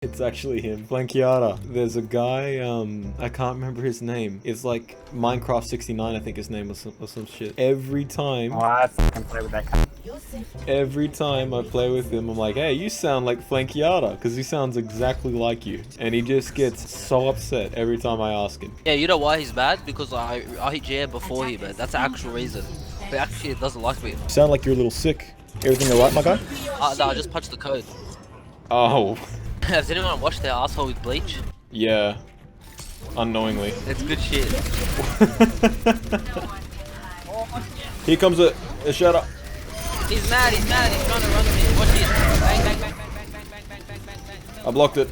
It's actually him. Flankiata. There's a guy, I can't remember his name. It's like Minecraft 69, I think his name, or some shit. Every time... Oh, I fucking play with that guy. Every time I play with him, I'm like, hey, you sound like Flankiata, because he sounds exactly like you. And he just gets so upset every time I ask him. Yeah, you know why he's mad? Because I jammed before him, man. That's the actual reason. He actually doesn't like me. You sound like you're a little sick. Everything alright, my guy? No, I just punched the code. Oh. Has anyone washed their asshole with bleach? Yeah. Unknowingly. It's good shit. Here comes a shadow. He's mad, he's trying to run at me. Watch this. Bang, bang, bang, bang, bang, bang, bang, bang, bang, bang. I blocked it.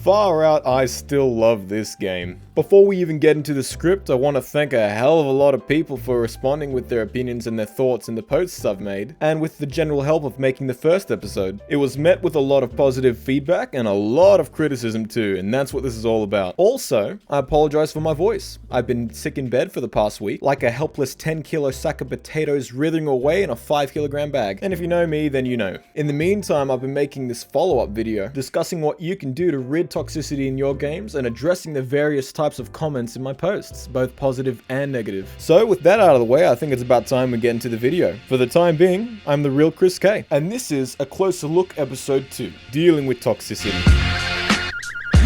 Far out, I still love this game. Before we even get into the script, I want to thank a hell of a lot of people for responding with their opinions and their thoughts in the posts I've made, and with the general help of making the first episode. It was met with a lot of positive feedback and a lot of criticism too, and that's what this is all about. Also, I apologize for my voice. I've been sick in bed for the past week, like a helpless 10-kilo sack of potatoes writhing away in a 5-kilogram bag. And if you know me, then you know. In the meantime, I've been making this follow-up video, discussing what you can do to rid toxicity in your games and addressing the various types of comments in my posts, both positive and negative. So with that out of the way, I think it's about time we get into the video. For the time being, I'm the real Chris K, and this is a closer look episode 2, dealing with toxicity.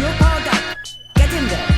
You're powered up. Get in there.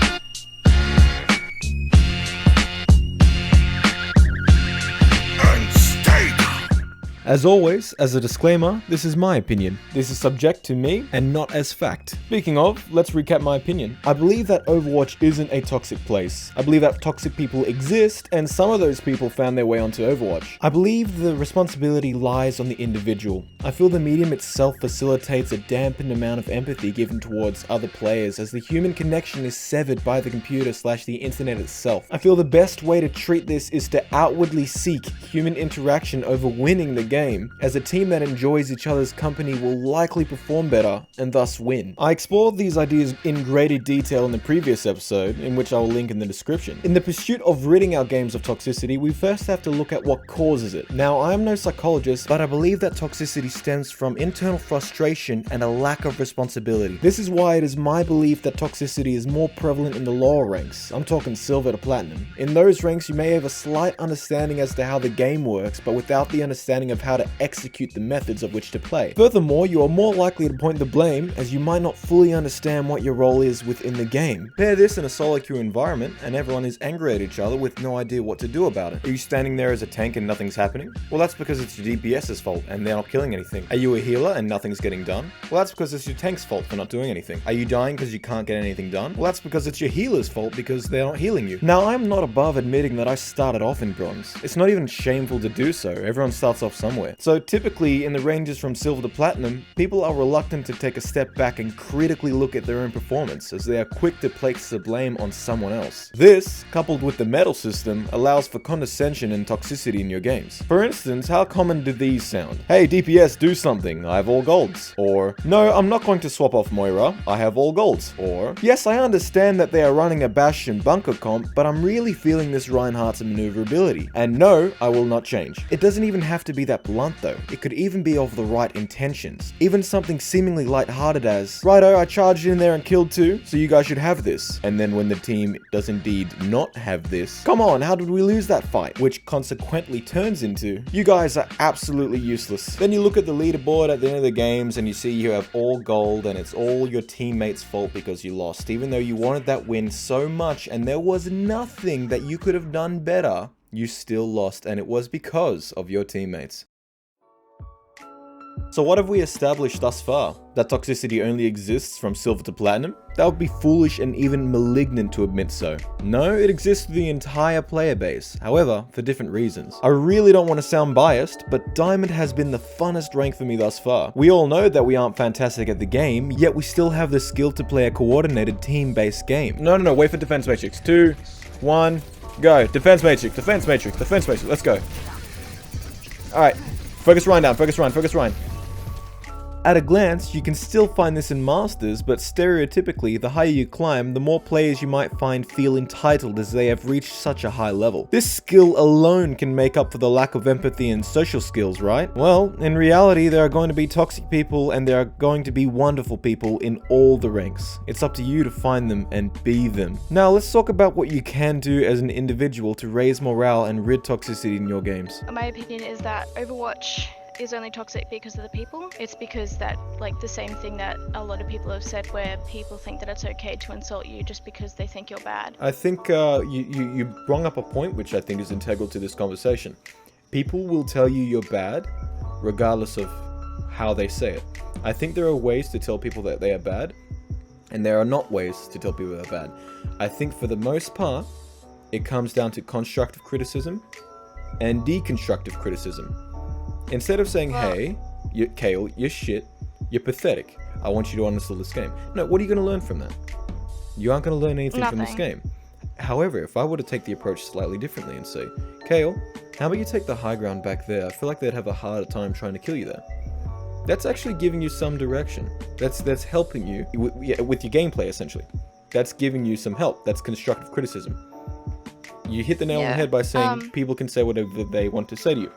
As always, as a disclaimer, this is my opinion. This is subject to me and not as fact. Speaking of, let's recap my opinion. I believe that Overwatch isn't a toxic place. I believe that toxic people exist, and some of those people found their way onto Overwatch. I believe the responsibility lies on the individual. I feel the medium itself facilitates a dampened amount of empathy given towards other players, as the human connection is severed by the computer/the internet itself. I feel the best way to treat this is to outwardly seek human interaction over winning the game, as a team that enjoys each other's company will likely perform better and thus win. I explored these ideas in greater detail in the previous episode, in which I will link in the description. In the pursuit of ridding our games of toxicity, we first have to look at what causes it. Now, I am no psychologist, but I believe that toxicity stems from internal frustration and a lack of responsibility. This is why it is my belief that toxicity is more prevalent in the lower ranks. I'm talking silver to platinum. In those ranks, you may have a slight understanding as to how the game works, but without the understanding of how to execute the methods of which to play. Furthermore, you are more likely to point the blame, as you might not fully understand what your role is within the game. Pair this in a solo queue environment, and everyone is angry at each other with no idea what to do about it. Are you standing there as a tank and nothing's happening? Well, that's because it's your DPS's fault, and they're not killing anything. Are you a healer and nothing's getting done? Well, that's because it's your tank's fault for not doing anything. Are you dying because you can't get anything done? Well, that's because it's your healer's fault because they're not healing you. Now, I'm not above admitting that I started off in bronze. It's not even shameful to do so. Everyone starts off somewhere. So typically, in the ranges from silver to platinum, people are reluctant to take a step back and critically look at their own performance, as they are quick to place the blame on someone else. This, coupled with the medal system, allows for condescension and toxicity in your games. For instance, how common do these sound? Hey, DPS, do something, I have all golds. Or, no, I'm not going to swap off Moira, I have all golds. Or, yes, I understand that they are running a Bastion bunker comp, but I'm really feeling this Reinhardt's maneuverability. And no, I will not change. It doesn't even have to be that blunt though. It could even be of the right intentions. Even something seemingly lighthearted as, righto, I charged in there and killed 2, so you guys should have this. And then when the team does indeed not have this, come on, how did we lose that fight? Which consequently turns into, you guys are absolutely useless. Then you look at the leaderboard at the end of the games and you see you have all gold and it's all your teammates' fault because you lost. Even though you wanted that win so much and there was nothing that you could have done better, you still lost, and it was because of your teammates. So what have we established thus far? That toxicity only exists from silver to platinum? That would be foolish and even malignant to admit so. No, it exists through the entire player base, however, for different reasons. I really don't want to sound biased, but Diamond has been the funnest rank for me thus far. We all know that we aren't fantastic at the game, yet we still have the skill to play a coordinated team-based game. No, wait for defense matrix. 2, 1, go. Defense matrix, defense matrix, defense matrix, let's go. Alright, focus Ryan down, focus Ryan. At a glance, you can still find this in Masters, but stereotypically, the higher you climb, the more players you might find feel entitled as they have reached such a high level. This skill alone can make up for the lack of empathy and social skills, right? Well, in reality, there are going to be toxic people and there are going to be wonderful people in all the ranks. It's up to you to find them and be them. Now, let's talk about what you can do as an individual to raise morale and rid toxicity in your games. My opinion is that Overwatch is only toxic because of the people. It's because that, like, the same thing that a lot of people have said, where people think that it's okay to insult you just because they think you're bad. I think you brought up a point which I think is integral to this conversation. People will tell you you're bad regardless of how they say it. I think there are ways to tell people that they are bad, and there are not ways to tell people they're bad. I think for the most part, it comes down to constructive criticism and deconstructive criticism. Instead of saying, hey, Kale, you're shit, you're pathetic, I want you to uninstall this game. No, what are you going to learn from that? You aren't going to learn anything from this game. However, if I were to take the approach slightly differently and say, Kale, how about you take the high ground back there? I feel like they'd have a harder time trying to kill you there. That's actually giving you some direction. That's helping you with your gameplay, essentially. That's giving you some help. That's constructive criticism. You hit the nail on the head by saying people can say whatever they want to say to you.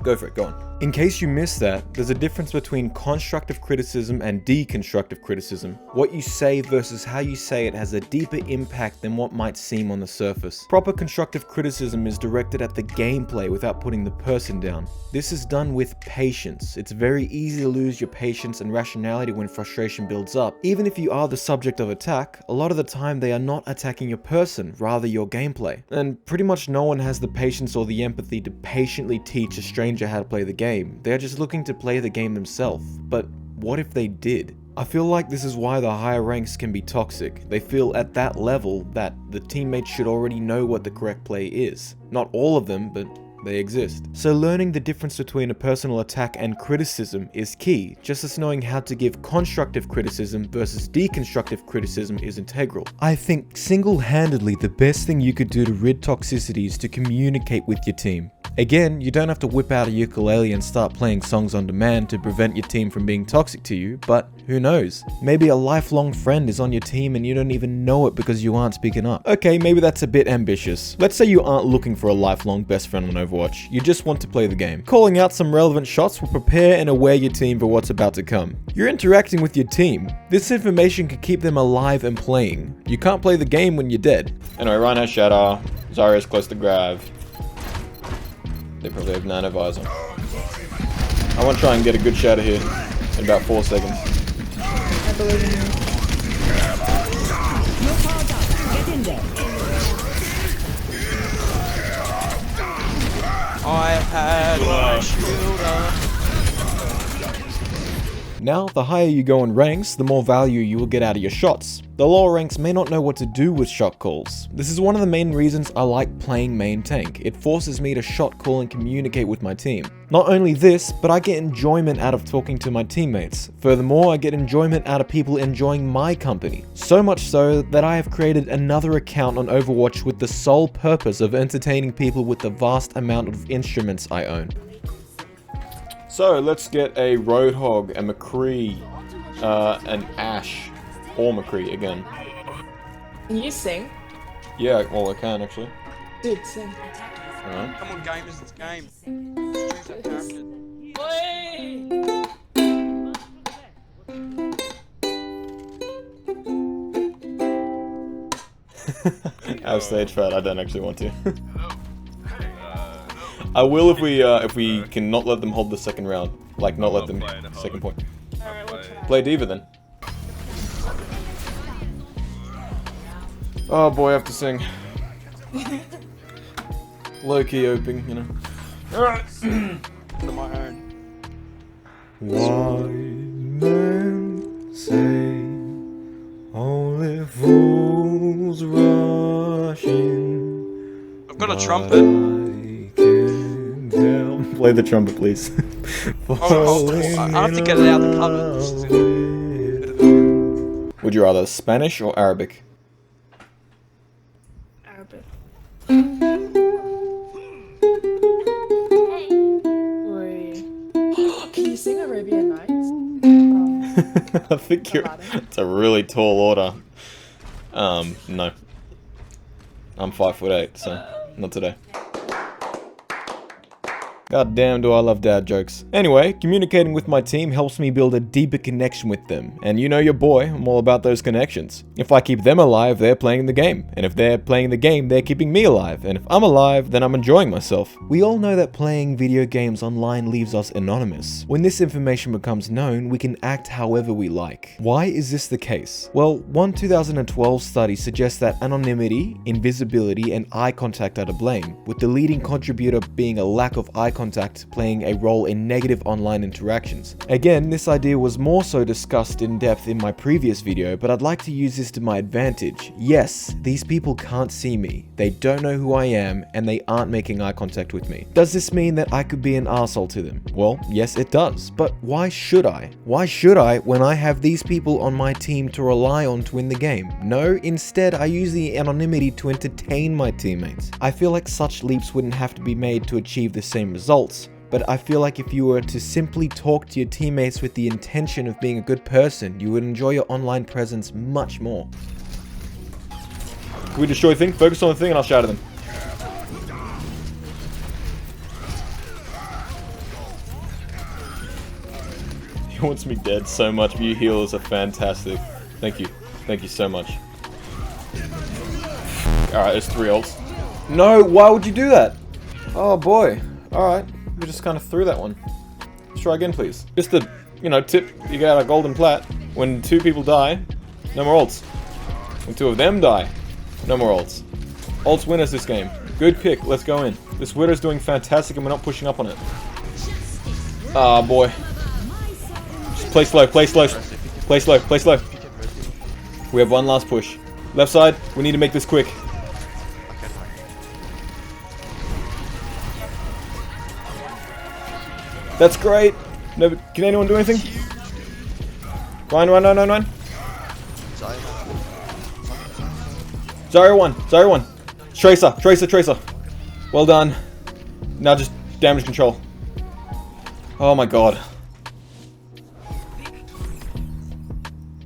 Go for it, go on. In case you missed that, there's a difference between constructive criticism and deconstructive criticism. What you say versus how you say it has a deeper impact than what might seem on the surface. Proper constructive criticism is directed at the gameplay without putting the person down. This is done with patience. It's very easy to lose your patience and rationality when frustration builds up. Even if you are the subject of attack, a lot of the time they are not attacking your person, rather your gameplay. And pretty much no one has the patience or the empathy to patiently teach a stranger how to play the game. They're just looking to play the game themselves. But what if they did? I feel like this is why the higher ranks can be toxic. They feel at that level that the teammates should already know what the correct play is. Not all of them, but they exist. So learning the difference between a personal attack and criticism is key, just as knowing how to give constructive criticism versus deconstructive criticism is integral. I think single-handedly the best thing you could do to rid toxicity is to communicate with your team. Again, you don't have to whip out a ukulele and start playing songs on demand to prevent your team from being toxic to you, but who knows? Maybe a lifelong friend is on your team and you don't even know it because you aren't speaking up. Okay, maybe that's a bit ambitious. Let's say you aren't looking for a lifelong best friend on Overwatch, you just want to play the game. Calling out some relevant shots will prepare and aware your team for what's about to come. You're interacting with your team. This information can keep them alive and playing. You can't play the game when you're dead. Anyway, Ryan has Shatter, Zarya's close to Grav. They probably have nano visor. I want to try and get a good shatter here in about 4 seconds. I believe in you. You're powered up. Get in there. I had my shield up. Now, the higher you go in ranks, the more value you will get out of your shots. The lower ranks may not know what to do with shot calls. This is one of the main reasons I like playing main tank. It forces me to shot call and communicate with my team. Not only this, but I get enjoyment out of talking to my teammates. Furthermore, I get enjoyment out of people enjoying my company. So much so that I have created another account on Overwatch with the sole purpose of entertaining people with the vast amount of instruments I own. So let's get a Roadhog, a McCree, an Ash, or McCree again. Can you sing? Yeah, well I can actually. Dude, sing. Alright. Come on, gamers, it's game. Choose a character. Out of stage fright, I don't actually want to. I will if we can not let them hold the second round. Like, not let them second point. Alright, we'll try. Play Diva then. Oh boy, I have to sing. Low-key opening, you know. Alright. Under my own. Wise men say only fools rush in. I've got a trumpet. Play the trumpet, please. I have to get it out of the cupboard. Would you rather Spanish or Arabic? Arabic. Can you sing Arabian Nights? I think you're. It's a really tall order. No. I'm 5'8", so not today. God damn, do I love dad jokes. Anyway, communicating with my team helps me build a deeper connection with them. And you know your boy, I'm all about those connections. If I keep them alive, they're playing the game. And if they're playing the game, they're keeping me alive. And if I'm alive, then I'm enjoying myself. We all know that playing video games online leaves us anonymous. When this information becomes known, we can act however we like. Why is this the case? Well, one 2012 study suggests that anonymity, invisibility, and eye contact are to blame, with the leading contributor being a lack of eye contact playing a role in negative online interactions. Again, this idea was more so discussed in depth in my previous video, but I'd like to use this to my advantage. Yes, these people can't see me, they don't know who I am, and they aren't making eye contact with me. Does this mean that I could be an arsehole to them? Well, yes it does, but why should I? Why should I when I have these people on my team to rely on to win the game? No, instead I use the anonymity to entertain my teammates. I feel like such leaps wouldn't have to be made to achieve the same results, but I feel like if you were to simply talk to your teammates with the intention of being a good person, you would enjoy your online presence much more. Can we destroy the thing? Focus on the thing and I'll shout at them. He wants me dead so much, but you healers are fantastic. Thank you. Thank you so much. Alright, there's 3 ults. No, why would you do that? Oh boy. Alright, we just kind of threw that one. Let's try again, please. Just a, tip, you get a golden plat. When 2 people die, no more ults. When 2 of them die, no more ults. Ults win us this game. Good pick, let's go in. This Widow's doing fantastic and we're not pushing up on it. Ah, boy. Just play slow, play slow. Play slow, play slow. We have one last push. Left side, we need to make this quick. That's great. No, can anyone do anything? Ryan. Zarya 1. Tracer. Well done. Now just damage control. Oh my god.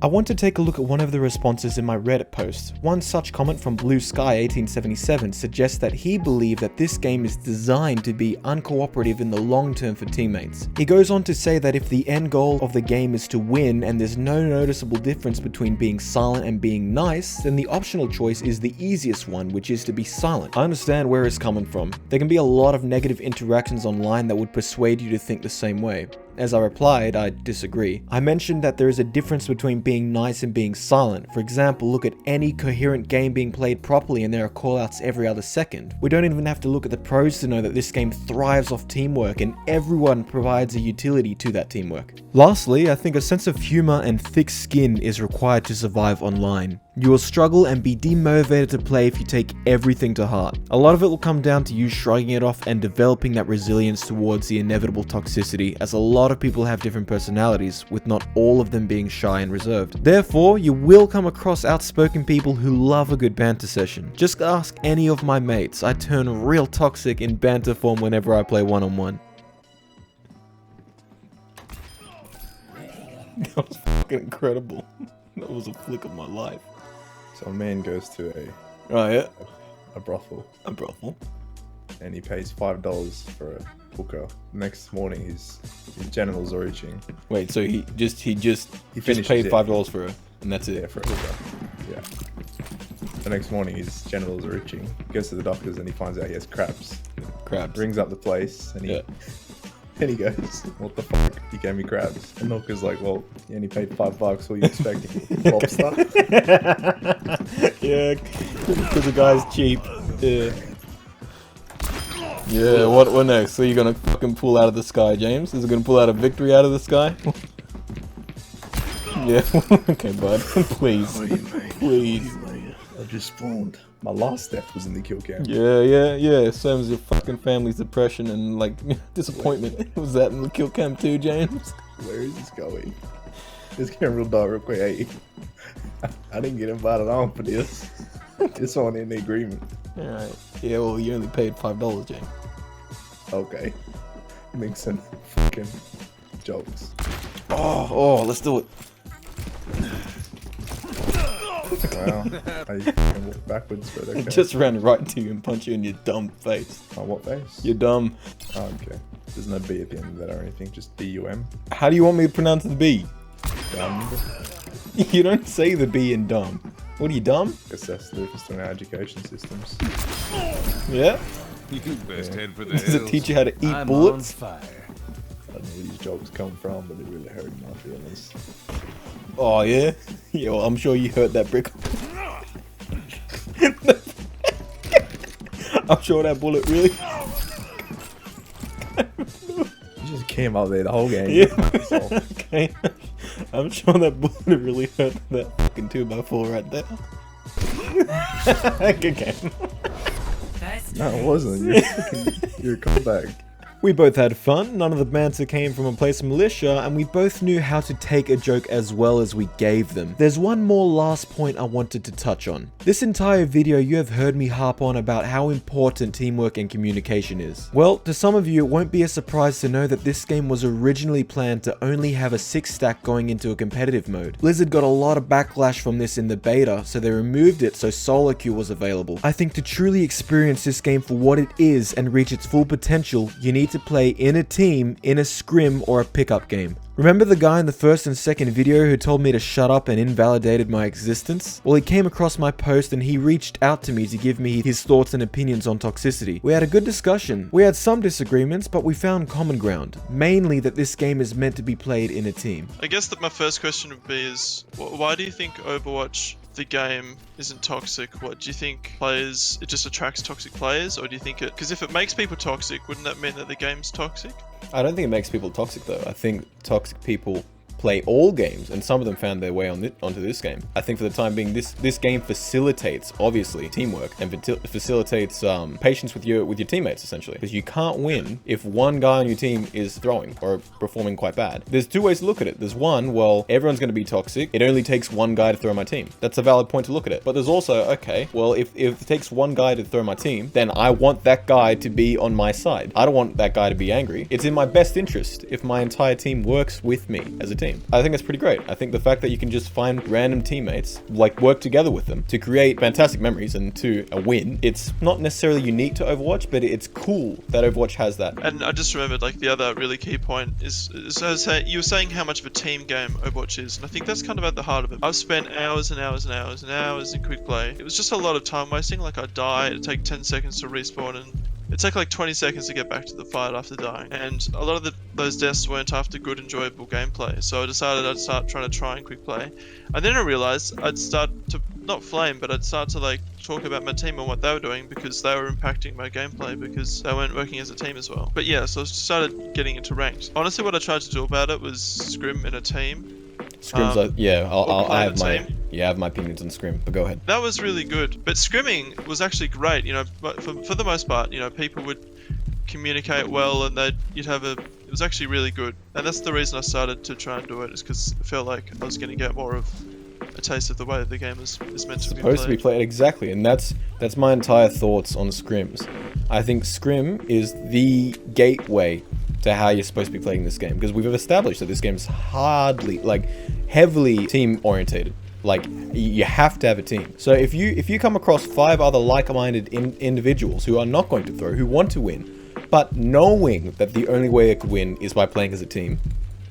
I want to take a look at one of the responses in my Reddit post. One such comment from Blue Sky 1877 suggests that he believed that this game is designed to be uncooperative in the long term for teammates. He goes on to say that if the end goal of the game is to win and there's no noticeable difference between being silent and being nice, then the optional choice is the easiest one, which is to be silent. I understand where he's coming from. There can be a lot of negative interactions online that would persuade you to think the same way. As I replied, I disagree. I mentioned that there is a difference between being nice and being silent. For example, look at any coherent game being played properly and there are callouts every other second. We don't even have to look at the pros to know that this game thrives off teamwork and everyone provides a utility to that teamwork. Lastly, I think a sense of humor and thick skin is required to survive online. You will struggle and be demotivated to play if you take everything to heart. A lot of it will come down to you shrugging it off and developing that resilience towards the inevitable toxicity, as a lot of people have different personalities, with not all of them being shy and reserved. Therefore, you will come across outspoken people who love a good banter session. Just ask any of my mates. I turn real toxic in banter form whenever I play one-on-one. That was fucking incredible. That was a flick of my life. So a man goes to a brothel. A brothel. And he pays $5 for a hooker. Next morning, his genitals are itching. Wait, so he just paid $5 for her, and that's it? Yeah, for a hooker. Yeah. The next morning, his genitals are itching. Goes to the doctors and he finds out he has crabs. Crabs. Rings up the place and he goes, "What the fuck? You gave me crabs." And the hooker's like, "Well, you only paid $5. What are you expecting? Lobster?" Yeah, because the guy's cheap. Yeah. Yeah, what next? So you're gonna fucking pull out of the sky, James? Is it gonna pull out a victory out of the sky? Yeah, okay, bud. Please. Please. I just spawned. My last death was in the kill cam. Yeah. Same as your fucking family's depression and, like, disappointment. Was that in the kill cam too, James? Where is this going? It's getting real dark real quick. Hey, I didn't get invited on for this. It's on in the agreement. Alright. Yeah, well, you only paid $5, James. Okay. Mixing fucking jokes. Oh, let's do it. Wow. I can walk backwards, but okay. Just ran right to you and punch you in your dumb face. Oh, what face? You're dumb. Oh, okay. There's no B at the end of that or anything, just D-U-M. How do you want me to pronounce the B? Dumb. You don't say the B in dumb. What are you, dumb? Guess that's the difference between our education systems. Yeah? You best head for the Does it hills. teach you how to eat I'm bullets? on fire. I don't know where these jokes come from, but they really hurt my feelings. Oh, yeah? Yeah, well, I'm sure you heard that brick. I'm sure that bullet really... You just came out there the whole game. Yeah. Okay. I'm sure that bullet really hurt that fucking 2x4 right there. Good game. No, it wasn't. You're a comeback. We both had fun, none of the banter came from a place of militia, and we both knew how to take a joke as well as we gave them. There's one more last point I wanted to touch on. This entire video you have heard me harp on about how important teamwork and communication is. Well, to some of you it won't be a surprise to know that this game was originally planned to only have a 6-stack going into a competitive mode. Blizzard got a lot of backlash from this in the beta, so they removed it so solo queue was available. I think to truly experience this game for what it is and reach its full potential, you need to play in a team, in a scrim, or a pickup game. Remember the guy in the first and second video who told me to shut up and invalidated my existence? Well, he came across my post and he reached out to me to give me his thoughts and opinions on Toxicity. We had a good discussion. We had some disagreements, but we found common ground. Mainly that this game is meant to be played in a team. I guess that my first question would be is, why do you think Overwatch, the game, isn't toxic? What do you think players, it just attracts toxic players, or do you think it, because if it makes people toxic, wouldn't that mean that the game's toxic? I don't think it makes people toxic though. I think toxic people play all games, and some of them found their way onto this game. I think for the time being, this game facilitates, obviously, teamwork and facilitates patience with your teammates, essentially. Because you can't win if one guy on your team is throwing or performing quite bad. There's two ways to look at it. There's one, well, everyone's going to be toxic. It only takes one guy to throw my team. That's a valid point to look at it. But there's also, okay, well, if it takes one guy to throw my team, then I want that guy to be on my side. I don't want that guy to be angry. It's in my best interest if my entire team works with me as a team. I think that's pretty great. I think the fact that you can just find random teammates, like work together with them to create fantastic memories and to win, it's not necessarily unique to Overwatch, but it's cool that Overwatch has that. And I just remembered, like, the other really key point is you were saying how much of a team game Overwatch is, and I think that's kind of at the heart of it. I've spent hours and hours and hours and hours in quick play. It was just a lot of time wasting. Like, I'd die, it'd take 10 seconds to respawn, and it took like 20 seconds to get back to the fight after dying. And a lot of those deaths weren't after good, enjoyable gameplay. So I decided I'd start trying to try and quick play. And then I realized I'd start to, not flame, but I'd start to like talk about my team and what they were doing because they were impacting my gameplay because they weren't working as a team as well. But yeah, so I started getting into ranked. Honestly, what I tried to do about it was scrim in a team. Scrims are, yeah, I have my opinions on scrim, but go ahead. That was really good, but scrimming was actually great. You know, but for the most part, you know, people would communicate well, and it was actually really good. And that's the reason I started to try and do it, is because I felt like I was going to get more of a taste of the way the game is meant to be played. Supposed to be played, exactly, and that's my entire thoughts on scrims. I think scrim is the gateway to how you're supposed to be playing this game, because we've established that this game is heavily team orientated. Like, you have to have a team. So if you come across 5 other like-minded individuals who are not going to throw, who want to win, but knowing that the only way they could win is by playing as a team,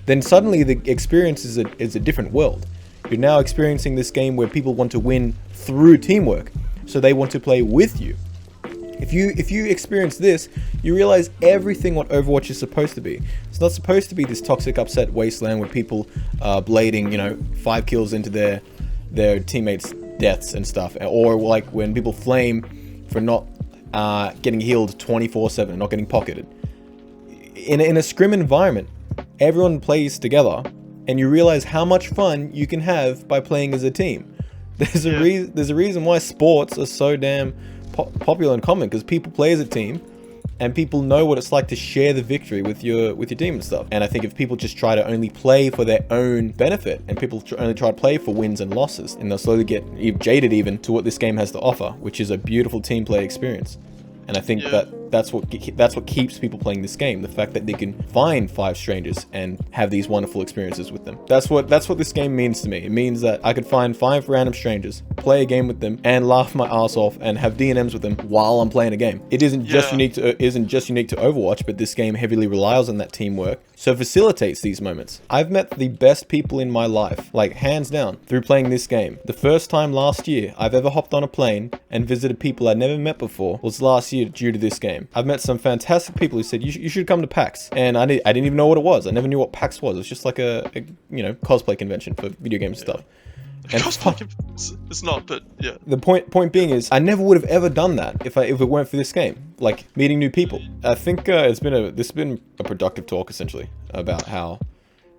then suddenly the experience is a different world. You're now experiencing this game where people want to win through teamwork, so they want to play with you. If you experience this, you realize everything what Overwatch is supposed to be. It's not supposed to be this toxic, upset wasteland where people blading, 5 kills into their teammates' deaths and stuff, or like when people flame for not getting healed 24/7 and not getting pocketed. In a scrim environment, everyone plays together, and you realize how much fun you can have by playing as a team. There's a reason why sports are so damn popular and common, because people play as a team and people know what it's like to share the victory with your team and stuff. And I think if people just try to only play for their own benefit, and people only try to play for wins and losses, and they'll slowly get jaded even to what this game has to offer, which is a beautiful team play experience. And I think that's what keeps people playing this game. The fact that they can find 5 strangers and have these wonderful experiences with them. That's what this game means to me. It means that I could find 5 random strangers, play a game with them, and laugh my ass off and have D&Ms with them while I'm playing a game. It isn't just unique to Overwatch, but this game heavily relies on that teamwork, so facilitates these moments. I've met the best people in my life, like hands down, through playing this game. The first time last year I've ever hopped on a plane and visited people I'd never met before was last year due to this game. I've met some fantastic people who said you should come to PAX, and I didn't even know what it was. I never knew what PAX was. It's just like a cosplay convention for video game stuff. And it's not, but yeah. The point being is, I never would have ever done that if it weren't for this game. Like meeting new people. I think this has been a productive talk essentially about how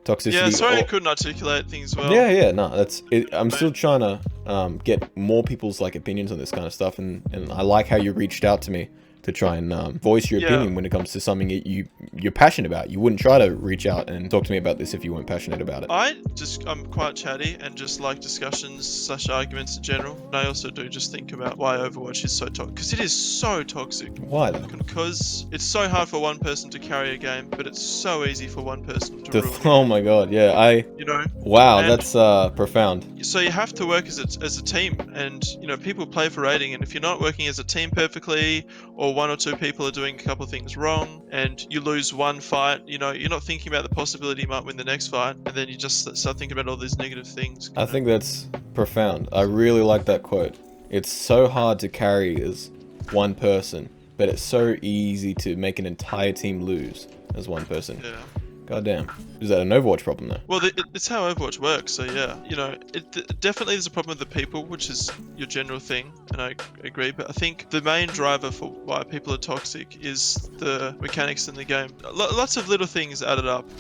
Toxicity. Yeah, sorry I couldn't articulate things well. Yeah, no, that's it. I'm still trying to get more people's like opinions on this kind of stuff, and I like how you reached out to me to try and voice your opinion when it comes to something you're passionate about. You wouldn't try to reach out and talk to me about this if you weren't passionate about it. I'm quite chatty and just like discussions / arguments in general. And I also do just think about why Overwatch is so toxic, because it is so toxic. Why though? Because it's so hard for one person to carry a game, but it's so easy for one person to ruin it. Oh my god, yeah, Wow, that's profound. So you have to work as a team, and people play for rating, and if you're not working as a team perfectly, or 1 or 2 people are doing a couple of things wrong, and you lose one fight, you're not thinking about the possibility you might win the next fight, and then you just start thinking about all these negative things. I think that's profound. I really like that quote. It's so hard to carry as one person, but it's so easy to make an entire team lose as one person. Yeah. Goddamn. Is that an Overwatch problem though? Well, it's how Overwatch works, so yeah. Definitely there's a problem with the people, which is your general thing, and I agree, but I think the main driver for why people are toxic is the mechanics in the game. Lots of little things added up,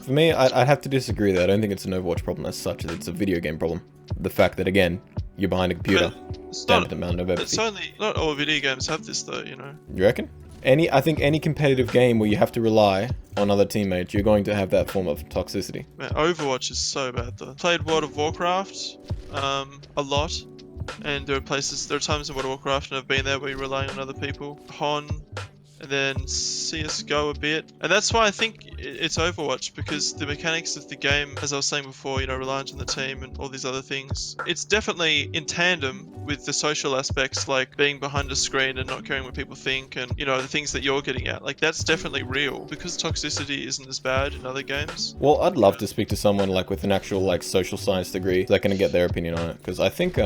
For me, I'd have to disagree that I don't think it's an Overwatch problem as such. It's a video game problem. The fact that, again, you're behind a computer. It's not all video games have this though, You reckon? I think any competitive game where you have to rely on other teammates, you're going to have that form of toxicity. Man, Overwatch is so bad though. Played World of Warcraft a lot, and there are times in World of Warcraft, and I've been there where you're relying on other people. Hon, and then CSGO a bit. And that's why I think it's Overwatch, because the mechanics of the game, as I was saying before, reliant on the team and all these other things. It's definitely in tandem with the social aspects, like being behind a screen and not caring what people think, and the things that you're getting at. Like, that's definitely real, because toxicity isn't as bad in other games. Well, I'd love to speak to someone like with an actual social science degree that can get their opinion on it, because I think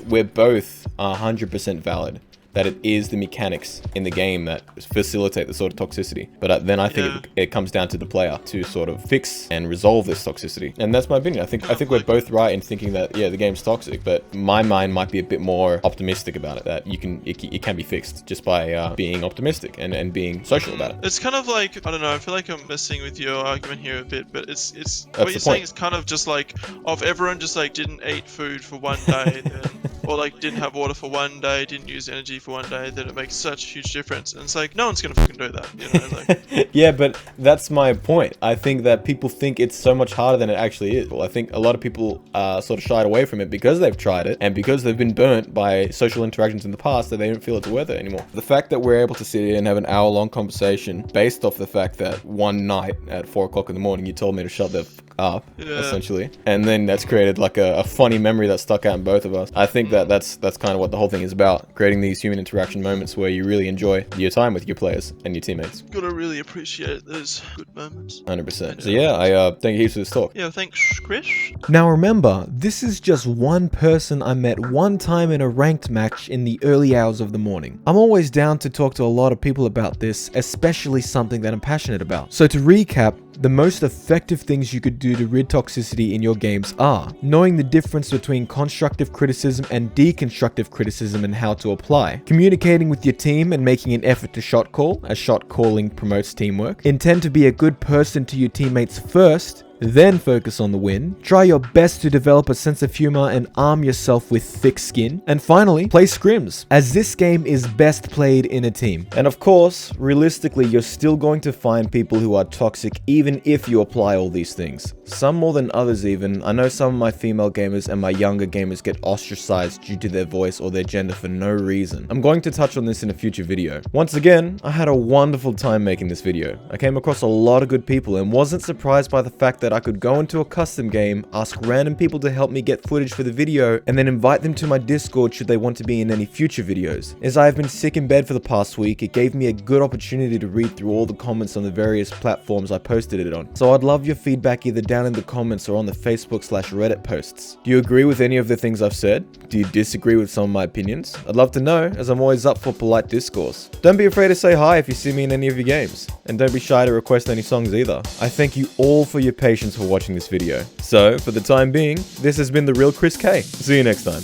we're both 100% valid that it is the mechanics in the game that facilitate the sort of toxicity. But then I think it comes down to the player to sort of fix and resolve this toxicity. And that's my opinion. I think we're both right in thinking that, the game's toxic, but my mind might be a bit more optimistic about it, that it can be fixed just by being optimistic and being social about it. It's kind of like, I don't know, I feel like I'm messing with your argument here a bit, but it's what you're saying is kind of just like, if everyone just didn't eat food for one day, then, or didn't have water for one day, didn't use energy for one day, then it makes such a huge difference. And it's like, no one's gonna fucking do that, Yeah, but that's my point. I think that people think it's so much harder than it actually is. Well, I think a lot of people sort of shied away from it because they've tried it, and because they've been burnt by social interactions in the past, that they don't feel it's worth it anymore. The fact that we're able to sit here and have an hour-long conversation based off the fact that one night at 4 o'clock in the morning you told me to shut the up, essentially, and then that's created like a funny memory that stuck out in both of us. I think that's kind of what the whole thing is about, creating these human interaction moments where you really enjoy your time with your players and your teammates. Gotta really appreciate those good moments. 100%. So yeah, I thank you heaps for this talk. Yeah, thanks, Chris. Now remember, this is just one person I met one time in a ranked match in the early hours of the morning. I'm always down to talk to a lot of people about this, especially something that I'm passionate about. So to recap, the most effective things you could do to rid toxicity in your games are knowing the difference between constructive criticism and deconstructive criticism and how to apply, communicating with your team and making an effort to shot call, as shot calling promotes teamwork, intend to be a good person to your teammates first, then focus on the win, try your best to develop a sense of humor and arm yourself with thick skin, and finally, play scrims, as this game is best played in a team. And of course, realistically, you're still going to find people who are toxic even if you apply all these things. Some more than others even. I know some of my female gamers and my younger gamers get ostracized due to their voice or their gender for no reason. I'm going to touch on this in a future video. Once again, I had a wonderful time making this video. I came across a lot of good people and wasn't surprised by the fact that I could go into a custom game, ask random people to help me get footage for the video, and then invite them to my Discord should they want to be in any future videos. As I have been sick in bed for the past week, it gave me a good opportunity to read through all the comments on the various platforms I posted it on. So I'd love your feedback either down in the comments or on the Facebook/Reddit posts. Do you agree with any of the things I've said? Do you disagree with some of my opinions? I'd love to know, as I'm always up for polite discourse. Don't be afraid to say hi if you see me in any of your games. And don't be shy to request any songs either. I thank you all for your patience for watching this video. So, for the time being, this has been The Real Chris K. See you next time.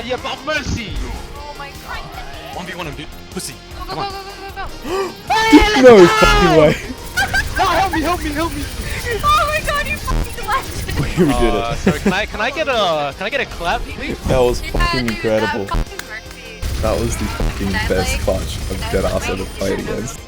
You about mercy! Oh my god. 1v1 him, dude. Pussy. Go, go, Come on. go, go, go, go. No fucking way. No, help me, help me, help me! Oh my god, you fucking left. We did it. Sorry, can I get a clap, please? That was Yeah, fucking dude, incredible. fucking mercy. That was the fucking That, best like, clutch I've that, dead ass like, ever played against.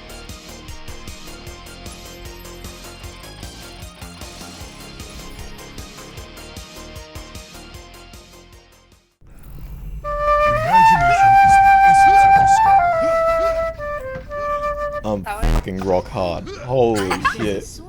I'm fucking rock hard. Holy shit.